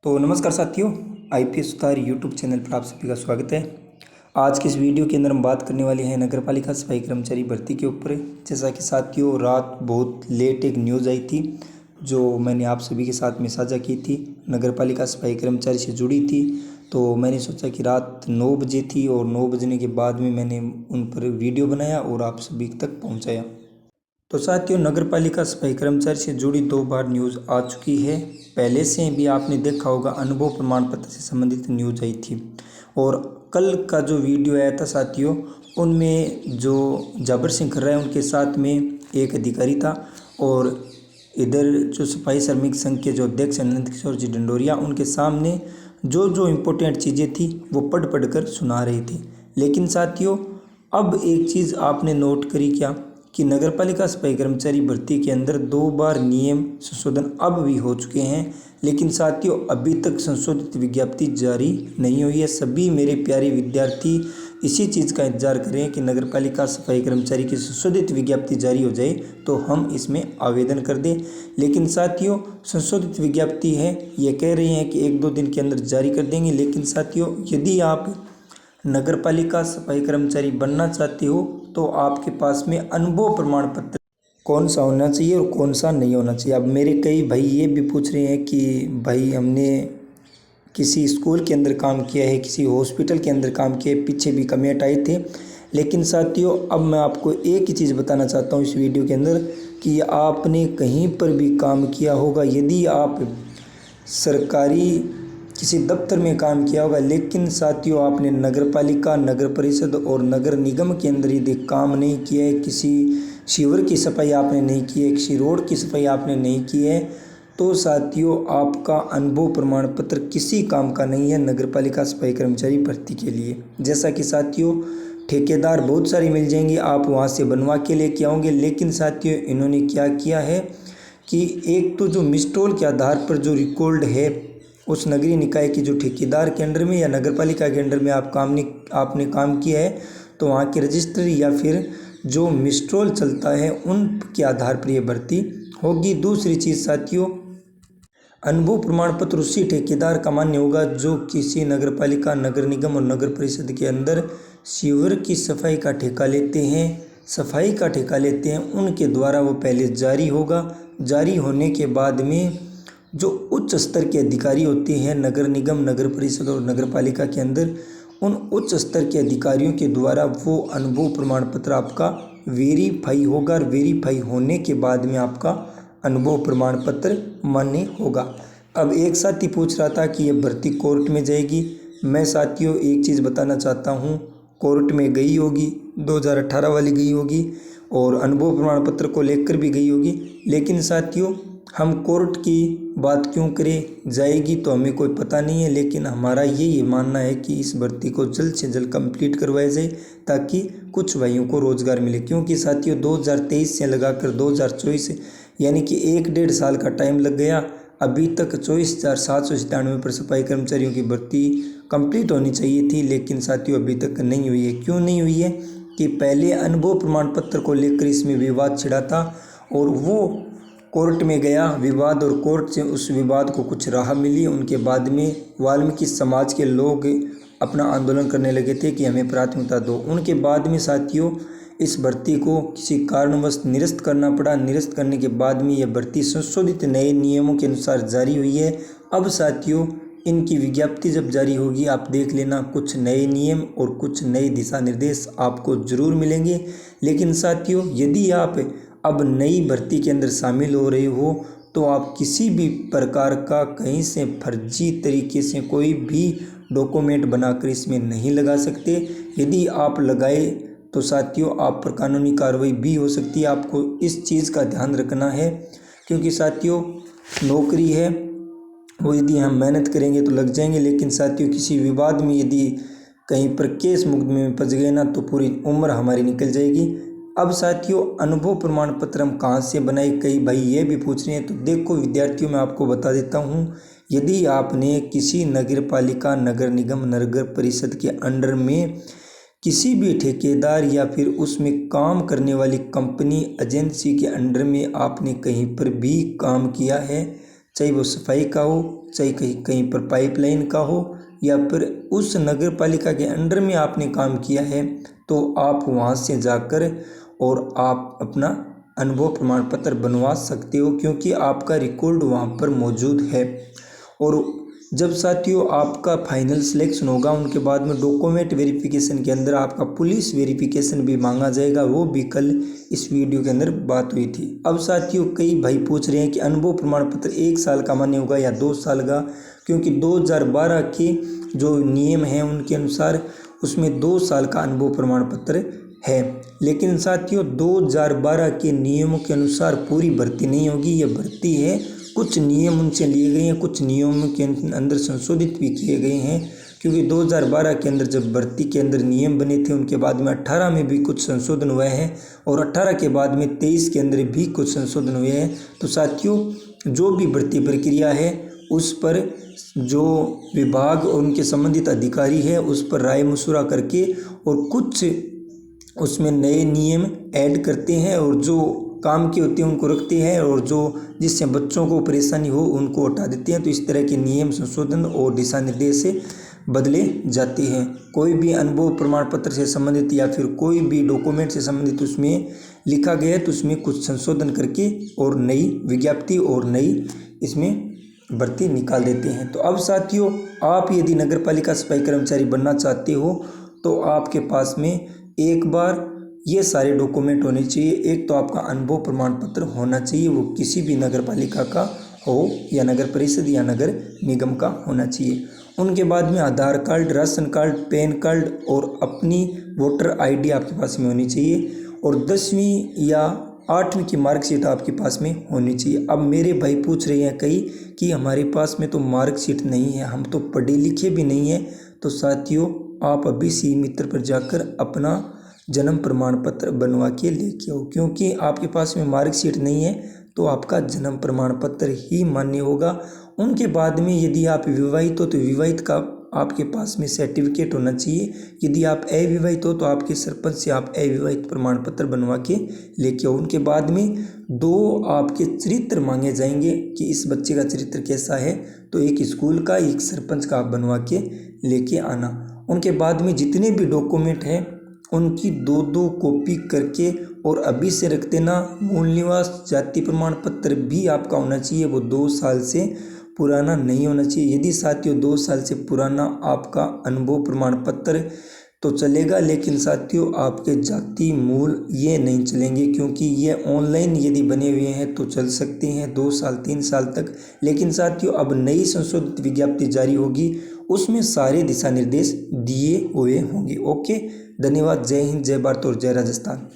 तो नमस्कार साथियों, आईपीएस सुधार यूट्यूब चैनल पर आप सभी का स्वागत है। आज के इस वीडियो के अंदर हम बात करने वाले हैं नगरपालिका सफाई कर्मचारी भर्ती के ऊपर। जैसा कि साथियों, रात बहुत लेट एक न्यूज़ आई थी जो मैंने आप सभी के साथ में साझा की थी, नगरपालिका सफाई कर्मचारी से जुड़ी थी। तो मैंने सोचा कि रात 9 बजे थी और 9 बजने के बाद में मैंने उन पर वीडियो बनाया और आप सभी तक पहुँचाया। तो साथियों, नगरपालिका सफाई कर्मचारी से जुड़ी 2 बार न्यूज़ आ चुकी है। पहले से भी आपने देखा होगा, अनुभव प्रमाण पत्र से संबंधित न्यूज़ आई थी। और कल का जो वीडियो आया था साथियों, उनमें जो जाबर सिंह खर्रा है उनके साथ में एक अधिकारी था और इधर जो सफाई श्रमिक संघ के जो अध्यक्ष नंद किशोर जी ढंडोरिया, उनके सामने जो जो इम्पोर्टेंट चीज़ें थी वो पढ़ कर सुना रहे थे। लेकिन साथियों, अब एक चीज़ आपने नोट करी क्या कि नगरपालिका सफाई कर्मचारी भर्ती के अंदर 2 बार नियम संशोधन अब भी हो चुके हैं, लेकिन साथियों अभी तक संशोधित विज्ञप्ति जारी नहीं हुई है। सभी मेरे प्यारे विद्यार्थी इसी चीज़ का इंतजार करें कि नगरपालिका सफाई कर्मचारी की संशोधित विज्ञप्ति जारी हो जाए तो हम इसमें आवेदन कर दें। लेकिन साथियों, संशोधित विज्ञप्ति है, ये कह रही हैं कि 1-2 दिन के अंदर जारी कर देंगे। लेकिन साथियों, यदि आप नगरपालिका सफाई कर्मचारी बनना चाहते हो तो आपके पास में अनुभव प्रमाण पत्र कौन सा होना चाहिए और कौन सा नहीं होना चाहिए। अब मेरे कई भाई ये भी पूछ रहे हैं कि भाई हमने किसी स्कूल के अंदर काम किया है, किसी हॉस्पिटल के अंदर काम किया है, पीछे भी कमेंट आए थे। लेकिन साथियों, अब मैं आपको एक ही चीज़ बताना चाहता हूँ इस वीडियो के अंदर कि आपने कहीं पर भी काम किया होगा, यदि आप सरकारी किसी दफ्तर में काम किया होगा, लेकिन साथियों आपने नगरपालिका, नगर परिषद और नगर निगम के अंदर यदि काम नहीं किया है, किसी सीवर की सफाई आपने नहीं की है, किसी रोड की सफाई आपने नहीं की है, तो साथियों आपका अनुभव प्रमाण पत्र किसी काम का नहीं है नगरपालिका सफाई कर्मचारी भर्ती के लिए। जैसा कि साथियों, ठेकेदार बहुत सारी मिल जाएंगी, आप वहाँ से बनवा के लेके आओगे। लेकिन साथियों, इन्होंने क्या किया है कि एक तो जो मिसटोल के आधार पर जो रिकॉर्ड है उस नगरीय निकाय के जो ठेकेदार के अंडर में या नगरपालिका के अंडर में आपने काम किया है, तो वहाँ की रजिस्ट्री या फिर जो मिसट्रोल चलता है उनके आधार पर यह भर्ती होगी। दूसरी चीज़ साथियों, अनुभव प्रमाण पत्र उसी ठेकेदार का मान्य होगा जो किसी नगरपालिका, नगर निगम और नगर परिषद के अंदर सीवर की सफाई का ठेका लेते हैं, सफाई का ठेका लेते हैं, उनके द्वारा वो पहले जारी होगा। जारी होने के बाद में जो उच्च स्तर के अधिकारी होते हैं नगर निगम, नगर परिषद और नगर पालिका के अंदर, उन उच्च स्तर के अधिकारियों के द्वारा वो अनुभव प्रमाण पत्र आपका वेरीफाई होगा और वेरीफाई होने के बाद में आपका अनुभव प्रमाण पत्र मान्य होगा। अब एक साथी पूछ रहा था कि ये भर्ती कोर्ट में जाएगी। मैं साथियों एक चीज़ बताना चाहता हूँ, कोर्ट में गई होगी, 2018 वाली गई होगी और अनुभव प्रमाण पत्र को लेकर भी गई होगी। लेकिन साथियों, हम कोर्ट की बात क्यों करें, जाएगी तो हमें कोई पता नहीं है, लेकिन हमारा ये मानना है कि इस भर्ती को जल्द से जल्द कंप्लीट करवाया जाए ताकि कुछ भाइयों को रोज़गार मिले। क्योंकि साथियों 2023 से लगाकर 2024 यानी कि 1-1.5 साल का टाइम लग गया, अभी तक 24,797 पर सफाई कर्मचारियों की भर्ती कंप्लीट होनी चाहिए थी, लेकिन साथियों अभी तक नहीं हुई है। क्यों नहीं हुई है कि पहले अनुभव प्रमाण पत्र को लेकर इसमें विवाद छिड़ा था और वो कोर्ट में गया विवाद और कोर्ट से उस विवाद को कुछ राह मिली। उनके बाद में वाल्मीकि समाज के लोग अपना आंदोलन करने लगे थे कि हमें प्राथमिकता दो। उनके बाद में साथियों इस भर्ती को किसी कारणवश निरस्त करना पड़ा। निरस्त करने के बाद में यह भर्ती संशोधित नए नियमों के अनुसार जारी हुई है। अब साथियों इनकी विज्ञप्ति जब जारी होगी, आप देख लेना, कुछ नए नियम और कुछ नए दिशा निर्देश आपको जरूर मिलेंगे। लेकिन साथियों, यदि आप अब नई भर्ती के अंदर शामिल हो रहे हो तो आप किसी भी प्रकार का कहीं से फर्जी तरीके से कोई भी डॉक्यूमेंट बनाकर इसमें नहीं लगा सकते। यदि आप लगाए तो साथियों आप पर कानूनी कार्रवाई भी हो सकती है। आपको इस चीज़ का ध्यान रखना है, क्योंकि साथियों नौकरी है वो यदि हम मेहनत करेंगे तो लग जाएंगे, लेकिन साथियों किसी विवाद में यदि कहीं पर केस मुकदमे में फंस गए ना तो पूरी उम्र हमारी निकल जाएगी। अब साथियों अनुभव प्रमाण पत्र हम कहाँ से बनाए, कई भाई ये भी पूछ रहे हैं। तो देखो विद्यार्थियों, मैं आपको बता देता हूँ, यदि आपने किसी नगर पालिका, नगर निगम, नगर परिषद के अंडर में किसी भी ठेकेदार या फिर उसमें काम करने वाली कंपनी, एजेंसी के अंडर में आपने कहीं पर भी काम किया है चाहे वो सफाई का हो, चाहे कहीं कहीं पर पाइपलाइन का हो, या फिर उस नगर पालिका के अंडर में आपने काम किया है, तो आप वहाँ से जाकर और आप अपना अनुभव प्रमाण पत्र बनवा सकते हो, क्योंकि आपका रिकॉर्ड वहाँ पर मौजूद है। और जब साथियों आपका फाइनल सिलेक्शन होगा, उनके बाद में डॉक्यूमेंट वेरिफिकेशन के अंदर आपका पुलिस वेरिफिकेशन भी मांगा जाएगा, वो भी कल इस वीडियो के अंदर बात हुई थी। अब साथियों कई भाई पूछ रहे हैं कि अनुभव प्रमाण पत्र 1 साल का मान्य होगा या 2 साल का, क्योंकि 2012 के जो नियम हैं उनके अनुसार उसमें 2 साल का अनुभव प्रमाण पत्र है। लेकिन साथियों 2012 के नियमों के अनुसार पूरी भर्ती नहीं होगी, ये भर्ती है कुछ नियम उनसे लिए गए हैं, कुछ नियमों के अंदर संशोधित भी किए गए हैं, क्योंकि 2012 के अंदर जब भर्ती के अंदर नियम बने थे, उनके बाद में 18 में भी कुछ संशोधन हुए हैं और 18 के बाद में 23 के अंदर भी कुछ संशोधन हुए हैं। तो साथियों जो भी भर्ती प्रक्रिया है उस पर जो विभाग और उनके संबंधित अधिकारी है उस पर राय मशुरा करके और कुछ उसमें नए नियम ऐड करते हैं और जो काम के होते हैं उनको रखते हैं और जो जिससे बच्चों को परेशानी हो उनको हटा देते हैं। तो इस तरह के नियम संशोधन और दिशा निर्देश बदले जाते हैं। कोई भी अनुभव प्रमाण पत्र से संबंधित या फिर कोई भी डॉक्यूमेंट से संबंधित उसमें लिखा गया है तो उसमें कुछ संशोधन करके और नई विज्ञप्ति और नई इसमें भर्ती निकाल देते हैं। तो अब साथियों आप यदि नगर पालिका सफाई कर्मचारी बनना चाहते हो तो आपके पास में एक बार ये सारे डॉक्यूमेंट होने चाहिए। एक तो आपका अनुभव प्रमाण पत्र होना चाहिए, वो किसी भी नगर पालिका का हो या नगर परिषद या नगर निगम का होना चाहिए। उनके बाद में Aadhaar card, ration card, PAN card और अपनी वोटर आईडी आपके पास में होनी चाहिए और 10वीं या 8वीं की मार्कशीट आपके पास में होनी चाहिए। अब मेरे भाई पूछ रहे हैं कई कि हमारे पास में तो मार्कशीट नहीं है, हम तो पढ़े लिखे भी नहीं हैं। तो साथियों आप अभी सी मित्र पर जाकर अपना जन्म प्रमाण पत्र बनवा के लेके आओ, क्योंकि आपके पास में मार्कशीट नहीं है तो आपका जन्म प्रमाण पत्र ही मान्य होगा। उनके बाद में यदि आप विवाहित हो तो विवाहित का आपके पास में सर्टिफिकेट होना चाहिए। यदि आप अविवाहित हो तो आपके सरपंच से आप अविवाहित प्रमाण पत्र बनवा के लेके आओ। उनके बाद में 2 आपके चरित्र मांगे जाएंगे कि इस बच्चे का चरित्र कैसा है, तो एक स्कूल का एक सरपंच का आप बनवा के लेके आना। उनके बाद में जितने भी डॉक्यूमेंट हैं उनकी 2-2 कॉपी करके और अभी से रख देना। मूल निवास जाति प्रमाण पत्र भी आपका होना चाहिए, वो 2 साल से पुराना नहीं होना चाहिए। यदि साथियों 2 साल से पुराना आपका अनुभव प्रमाण पत्र तो चलेगा, लेकिन साथियों आपके जाति मूल ये नहीं चलेंगे, क्योंकि ये ऑनलाइन यदि बने हुए हैं तो चल सकते हैं 2 साल 3 साल तक। लेकिन साथियों अब नई संशोधित विज्ञप्ति जारी होगी, उसमें सारे दिशा निर्देश दिए हुए होंगे। ओके, धन्यवाद। जय हिंद, जय भारत और जय राजस्थान।